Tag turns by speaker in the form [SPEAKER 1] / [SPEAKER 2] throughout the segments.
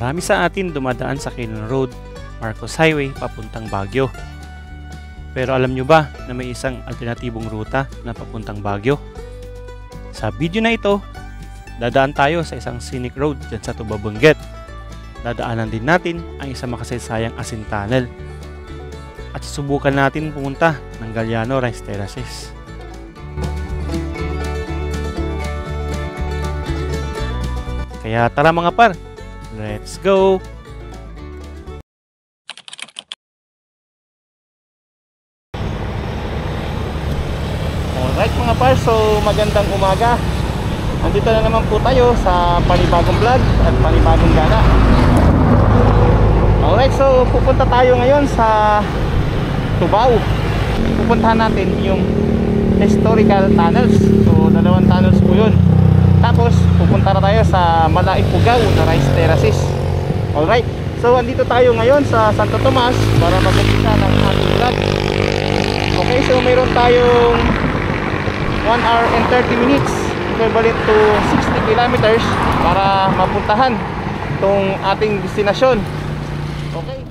[SPEAKER 1] Marami sa atin dumadaan sa Quezon Road, Marcos Highway papuntang Baguio. Pero alam nyo ba na may isang alternatibong ruta na papuntang Baguio? Sa video na ito, dadaan tayo sa isang scenic road dyan sa Tuba Benguet. Dadaanan din natin ang isang makasaysayang asin tunnel. At susubukan natin pumunta ng Galiano Rice Terraces. Kaya tara mga par, let's go! Alright mga par, so magandang umaga. Andito na naman po tayo sa panibagong vlog at panibagong gala. Alright, so pupunta tayo ngayon sa Tubao. Pupuntahan natin yung historical tunnels. So dalawang tunnels po yun. Tapos pupunta na tayo sa Malaipugaw na Rice Terraces. Alright, so andito tayo ngayon sa Santo Tomas para mag-umpisa ng ating vlog. Okay, so mayroon tayong 1 hour and 30 minutes, equivalent to 60 kilometers para mapuntahan itong ating destinasyon. Okay,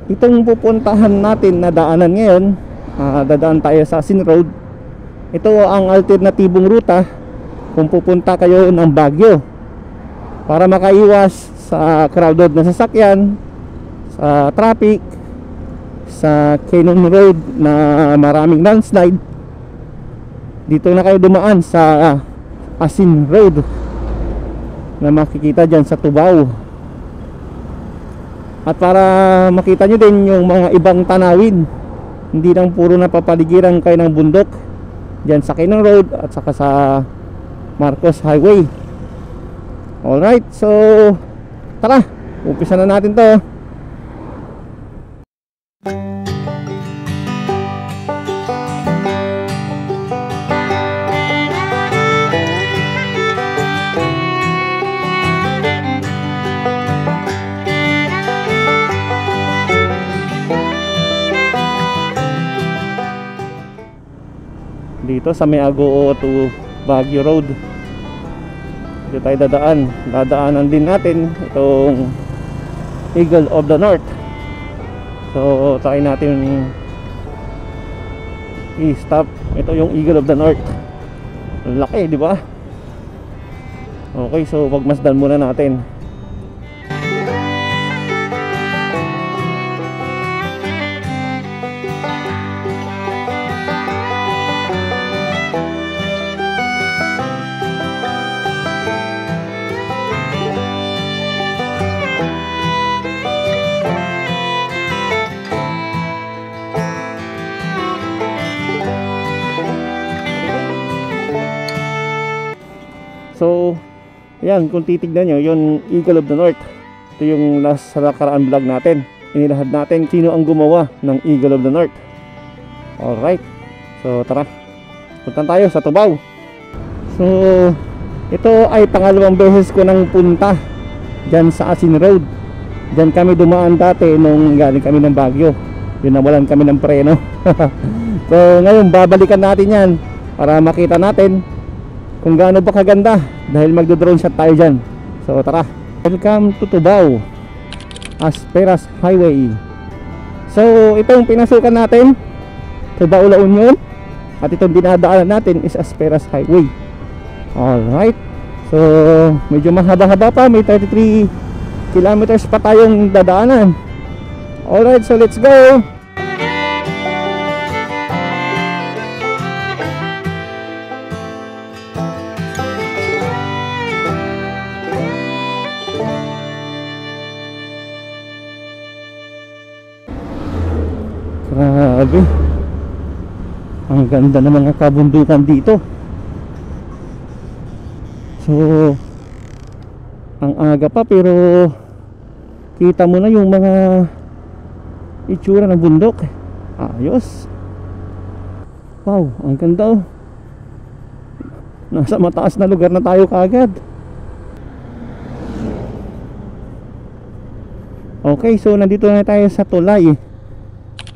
[SPEAKER 1] itong pupuntahan natin na daanan ngayon, dadaan tayo sa Asin Road. Ito ang alternatibong ruta kung pupunta kayo ng Baguio para makaiwas sa crowded na sasakyan, sa traffic, sa Quezon Road na maraming landslide. Dito na kayo dumaan sa Asin Road na makikita dyan sa Tubao. At para makita nyo din yung mga ibang tanawin, hindi lang puro napapaligiran kayo ng bundok dyan sa Quezon Road at saka sa Marcos Highway. Alright, so tara, umpisa na natin to. Dito sa may Agoo to Baguio Road, dito tayo dadaanan din natin itong Eagle of the North. So try natin i-stop. Ito yung Eagle of the North, laki, di ba? Okay, so pagmasdan muna natin. So, yan, kung titignan nyo, yung Eagle of the North, ito yung nasa nakaraan vlog natin. Inilahad natin sino ang gumawa ng Eagle of the North. Alright, so tara, punta tayo sa Tubao. So, ito ay pangalawang beses ko nang punta dyan sa Asin Road. Dyan kami dumaan dati nung galing kami ng Baguio. Yun, nawalan kami ng preno. So, ngayon babalikan natin yan para makita natin kung gaano ba kaganda, dahil magdo-drone shot tayo dyan. So tara, welcome to Tubao, Asperas Highway. So itong pinasukan natin, Tubao La Union, at itong dinadaanan natin is Asperas Highway. Alright, so medyo mahaba-haba pa, may 33 kilometers pa tayong dadaanan. Alright, so let's go. Grabe, ang ganda ng mga kabundukan dito. So ang aga pa pero kita mo na yung mga itsura ng bundok. Ayos. Wow, ang ganda oh. Nasa mataas na lugar na tayo kaagad. Okay, so nandito na tayo sa tulay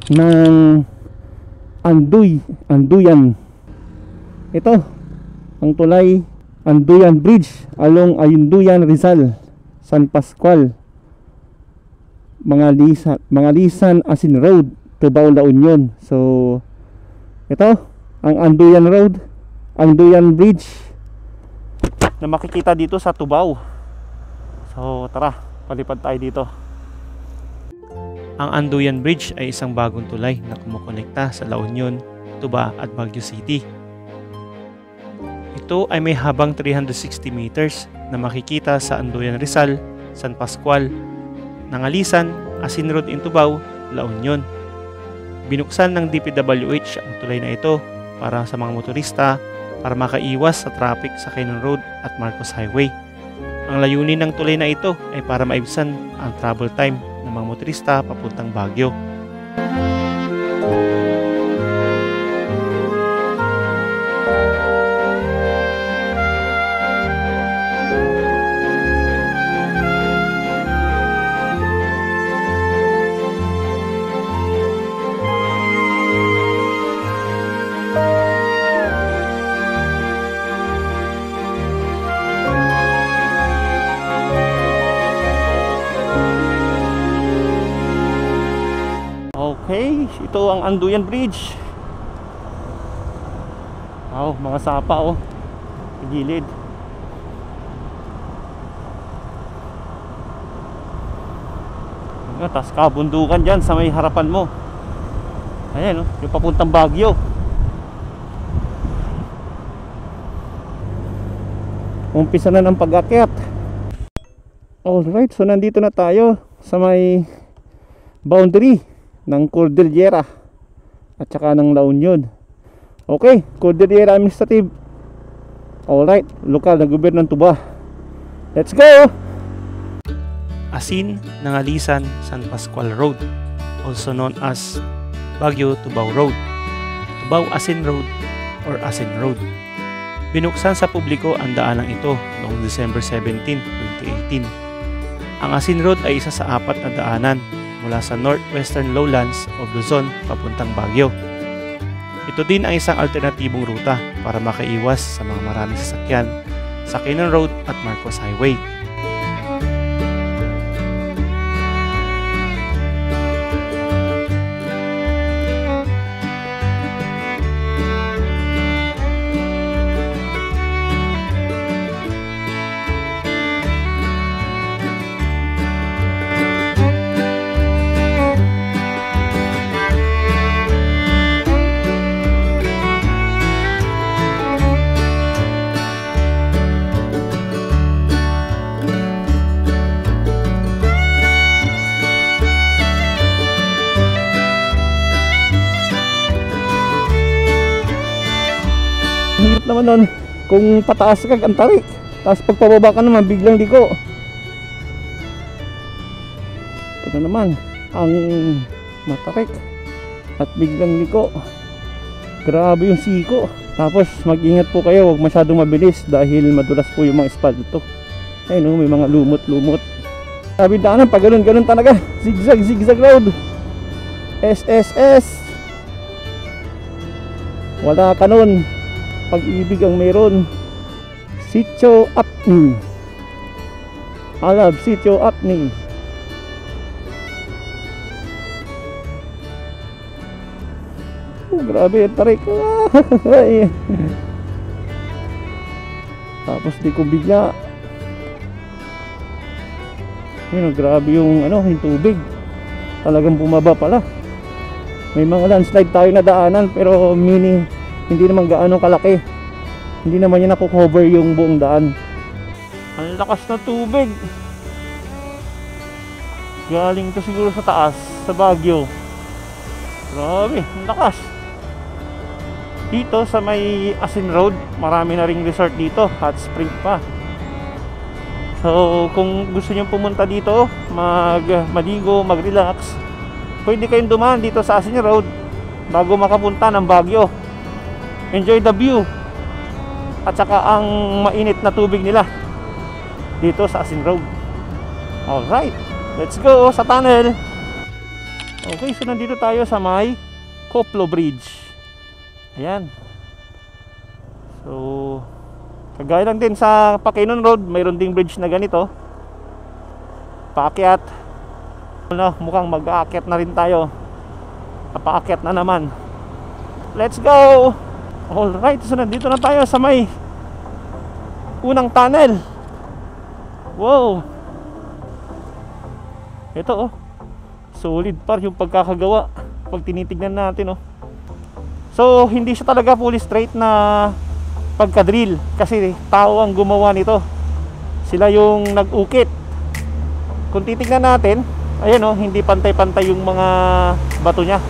[SPEAKER 1] ng Anduyan. Ito ang tulay Anduyan Bridge along Ayunduyan, Rizal, San Pascual, Mangalisan Asin Road, Tubao, La Union. So ito ang Anduyan Road, Anduyan Bridge na makikita dito sa Tubao. So tara, palipad tayo dito. Ang Anduyan Bridge ay isang bagong tulay na kumukonekta sa La Union, Tuba at Baguio City. Ito ay may habang 360 meters na makikita sa Anduyan Rizal, San Pascual, Nangalisan, Asin Road in Tubao, La Union. Binuksan ng DPWH ang tulay na ito para sa mga motorista para makaiwas sa traffic sa Quezon Road at Marcos Highway. Ang layunin ng tulay na ito ay para maibsan ang travel time ng mga motorista papuntang Baguio. Okay, ito ang Anduyan Bridge. Wow, mga sapa oh, sa gilid. Tapos kabundukan dyan sa may harapan mo. Ayan oh, yung papuntang Baguio. Umpisa na ng pag-akyat. Alright, so nandito na tayo sa may boundary ng Cordillera at saka ng La Union. Okay, Cordillera Administrative. Alright, lokal na gobyerno ng Tuba. Let's go! Asin, Nangalisan, San Pascual Road, also known as Baguio Tubao Road, Tubao Asin Road or Asin Road. Binuksan sa publiko ang daanang ito noong December 17, 2018. Ang Asin Road ay isa sa 4 na daanan mula sa northwestern lowlands of Luzon papuntang Baguio. Ito din ang isang alternatibong ruta para makaiwas sa mga maraming sasakyan sa Quezon Road at Marcos Highway. Hirap naman nun kung pataas ka ang tarik, tapos pagpababa ka naman biglang liko. Ito na naman ang matarik at biglang liko. Grabe yung siko. Tapos mag-ingat po kayo, huwag masyadong mabilis dahil madulas po yung mga espalto. Ayun may mga lumot-lumot. Sabi daanan pag ganun talaga, zigzag road. SSS, wala ka nun. Pag-ibig ang meron. Sitio Apni. Alab, Sitio Apni. Grabe, tarik. Tapos di ko bigla. Grabe yung yung tubig. Talagang bumaba pala. May mga landslide tayo na daanan pero hindi naman gaano kalaki. Hindi naman yan nakukover yung buong daan. Ang lakas na tubig. Galing to siguro sa taas, sa Baguio. Grabe, ang lakas. Dito sa may Asin Road, marami na ring resort dito, hot spring pa. So kung gusto nyo pumunta dito, maligo, mag-relax, pwede kayong dumaan dito sa Asin Road bago makapunta ng Baguio. Enjoy the view at saka ang mainit na tubig nila dito sa Asin Road. Alright, let's go sa tunnel. Okay, so nandito tayo sa may Koplo Bridge. Ayan. So kagaya lang din sa Quezon Road, mayroon ding bridge na ganito paakyat. Mukhang mag-aakyat na rin tayo. Napaakyat na naman. Let's go! Alright, so nandito na tayo sa may unang tunnel. Wow! Ito oh, solid pa yung pagkakagawa pag tinitignan natin oh. So hindi siya talaga fully straight na pagka-drill, kasi tao ang gumawa nito. Sila yung nag-ukit. Kung titignan natin, ayan oh, hindi pantay-pantay yung mga bato niya.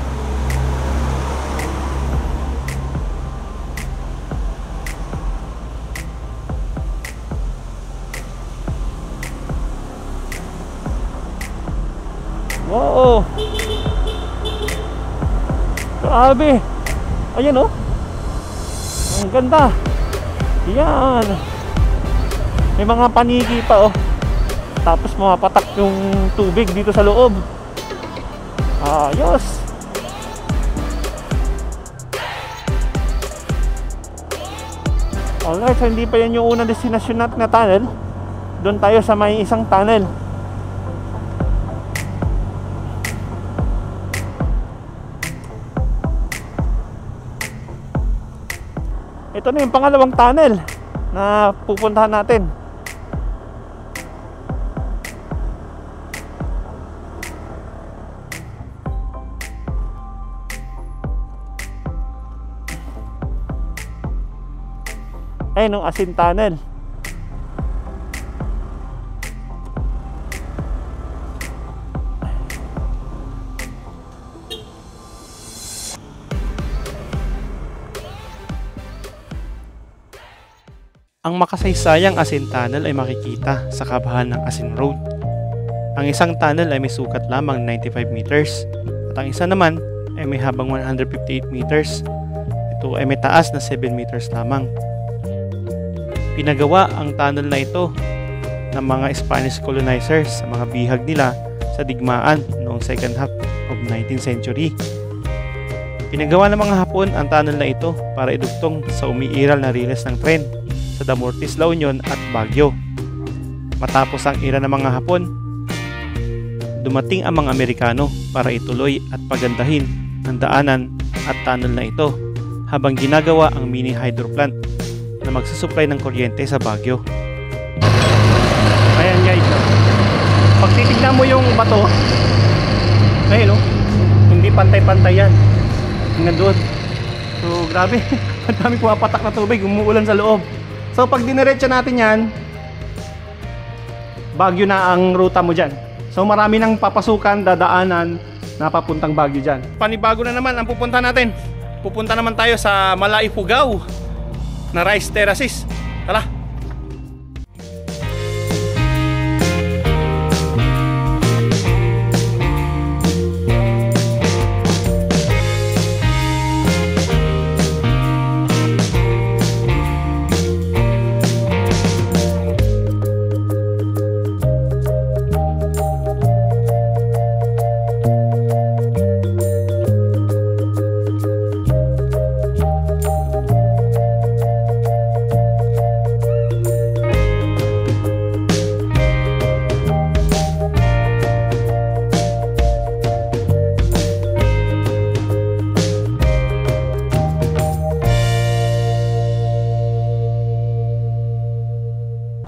[SPEAKER 1] Wow! Grabe! Ayan oh, ang ganda. Yan, may mga panigi pa oh. Tapos mapatak yung tubig dito sa loob. Ayos. Alright, so hindi pa yan yung unang destinasyon natin na tunnel. Doon tayo sa may isang tunnel. Ito na yung pangalawang tunnel na pupuntahan natin. Ayun, Asin Tunnel.
[SPEAKER 2] Ang makasaysayang Asin Tunnel ay makikita sa kabahan ng Asin Road. Ang isang tunnel ay may sukat lamang 95 meters at ang isa naman ay may habang 158 meters. Ito ay may taas na 7 meters lamang. Pinagawa ang tunnel na ito ng mga Spanish colonizers sa mga bihag nila sa digmaan noong second half of 19th century. Pinagawa ng mga Hapon ang tunnel na ito para idugtong sa umiiral na riles ng tren sa Damortis, La Union at Baguio. Matapos ang era ng mga Hapon, dumating ang mga Amerikano para ituloy at pagandahin ang daanan at tunnel na ito habang ginagawa ang mini hydro plant na magsusupply ng kuryente sa Baguio.
[SPEAKER 1] Ayan guys, pag titignan mo yung bato, ayun oh, hindi pantay-pantay yan. Tingnan doon. So grabe, ang daming pumapatak na tubig, umuulan sa loob. So pag diniretso natin yan, Baguio na ang ruta mo dyan. So marami nang papasukan, dadaanan na papuntang Baguio dyan. Panibago na naman ang pupunta natin. Pupunta naman tayo sa Malaifugao na rice terraces. Tara!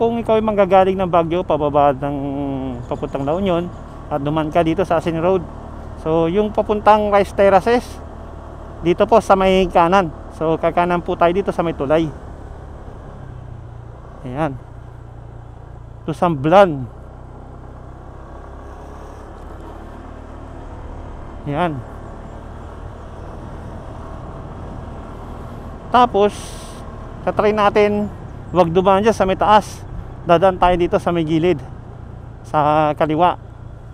[SPEAKER 1] Kung ikaw ay manggagaling ng Baguio pababa ng papuntang La Union at duman ka dito sa Asin Road, so yung papuntang rice terraces dito po sa may kanan. So kakanan po tayo dito sa may tulay. Ayan, Tusamblan. Ayan. Tapos tatry natin wag dumaan dyan sa may taas. Dadaan tayo dito sa may gilid, sa kaliwa.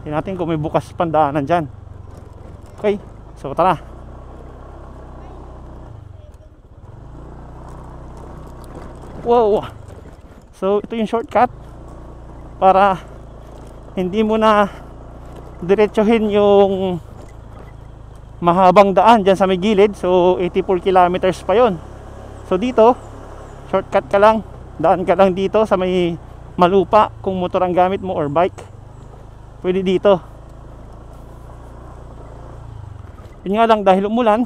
[SPEAKER 1] Tingnan natin kung may bukas pandaanan dyan. Okay, so tara. Wow! So ito yung shortcut para hindi mo na diretsuhin yung mahabang daan dyan sa may gilid. So 84 kilometers pa yon. So dito shortcut ka lang, daan ka lang dito sa may malupa. Kung motor ang gamit mo or bike, pwede dito. Yun nga lang, dahil umulan,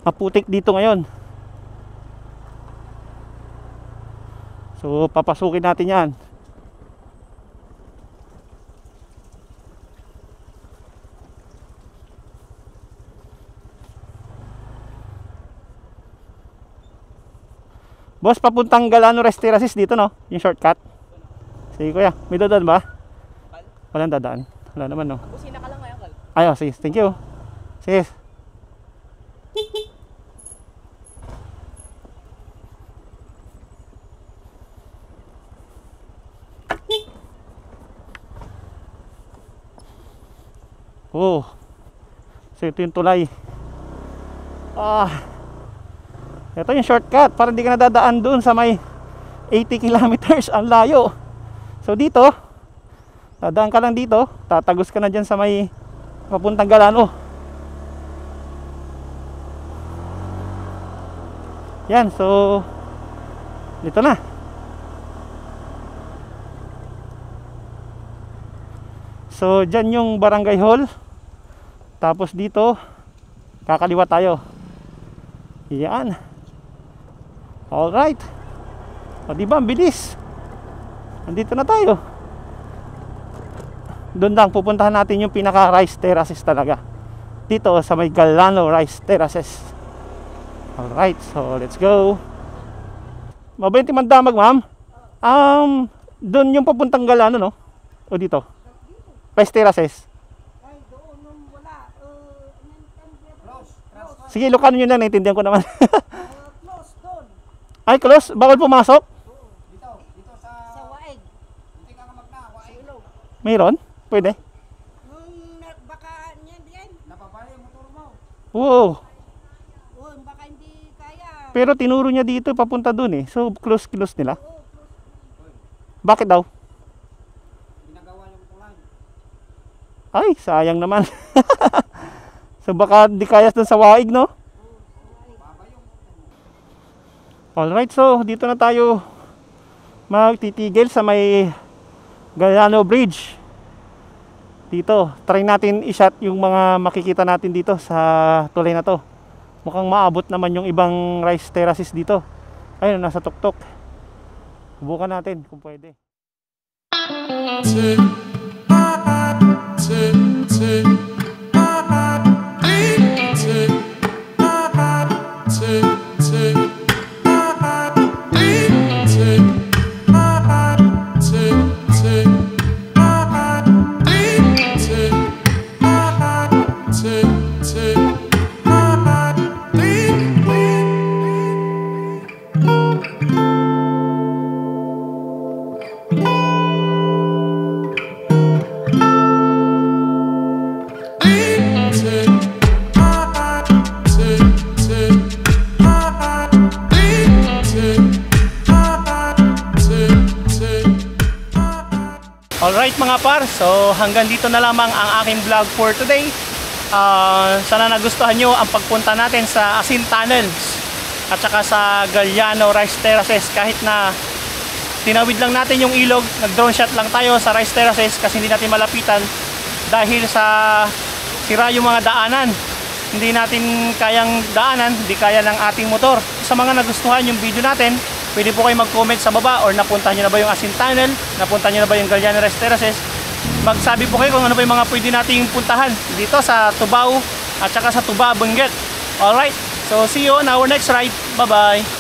[SPEAKER 1] maputik dito ngayon. So papasukin natin yan. Boss, papuntang Galano Resterasis dito, no? Yung shortcut. Sige kuya, may dadaan ba? Walang dadaan. Wala naman, no?
[SPEAKER 3] Busina ka lang ngayon, Kal.
[SPEAKER 1] Ayo, sige, thank you. Sige. Oh. So ito yung tulay. Ito yung shortcut para hindi ka nadadaan doon sa may 80 kilometers ang layo. So dito, dadaan ka lang dito, tatagos ka na dyan sa may papuntang Galano. Yan, so dito na. So dyan yung barangay hall. Tapos dito kakaliwa tayo. Yan. Alright. O diba, ang bilis. Nandito na tayo. Doon lang pupuntahan natin yung pinaka rice terraces talaga. Dito sa may Galano Rice Terraces. Alright, so let's go. Mabuti man damag, ma'am. Doon yung papuntang Galano, no? O dito? Rice Terraces.
[SPEAKER 3] Ay, doon nung wala.
[SPEAKER 1] Sige, Ilocano nyo na, naintindihan ko naman.
[SPEAKER 3] Close doon.
[SPEAKER 1] Ay, close? Bawal pumasok?
[SPEAKER 3] Dito sa Waig. Hindi ka nga magna, Waig.
[SPEAKER 1] Mayroon? Pwede?
[SPEAKER 3] Nung baka niyan diyan. Napapali yung motor mo.
[SPEAKER 1] Oo.
[SPEAKER 3] Baka hindi kaya.
[SPEAKER 1] Pero tinuro niya dito, papunta dun eh. So, close nila. Bakit daw?
[SPEAKER 3] Ginagawa yung tulan.
[SPEAKER 1] Ay, sayang naman. So, baka di kaya dun sa Waig, no? Alright, so dito na tayo magtitigil sa may Galano Bridge. Dito, try natin i-shot yung mga makikita natin dito sa tulay na to. Mukhang maabot naman yung ibang rice terraces dito. Ayun, nasa tuktok. Subukan natin kung pwede. Alright mga par, so hanggang dito na lamang ang aking vlog for today. Sana nagustuhan nyo ang pagpunta natin sa Asin Tunnels at saka sa Galano Rice Terraces. Kahit na tinawid lang natin yung ilog, nag-drone shot lang tayo sa Rice Terraces kasi hindi natin malapitan dahil sa sira yung mga daanan. Hindi natin kayang daanan, hindi kaya ng ating motor. Sa mga nagustuhan yung video natin, pwede po kayo mag-comment sa baba or napuntahan nyo na ba yung Asin Tunnel, napuntahan nyo na ba yung Galano Rice Terraces. Magsabi po kayo kung ano ba yung mga pwede nating puntahan dito sa Tubao at saka sa Tuba, Benguet. Alright, so see you on our next ride. Bye bye.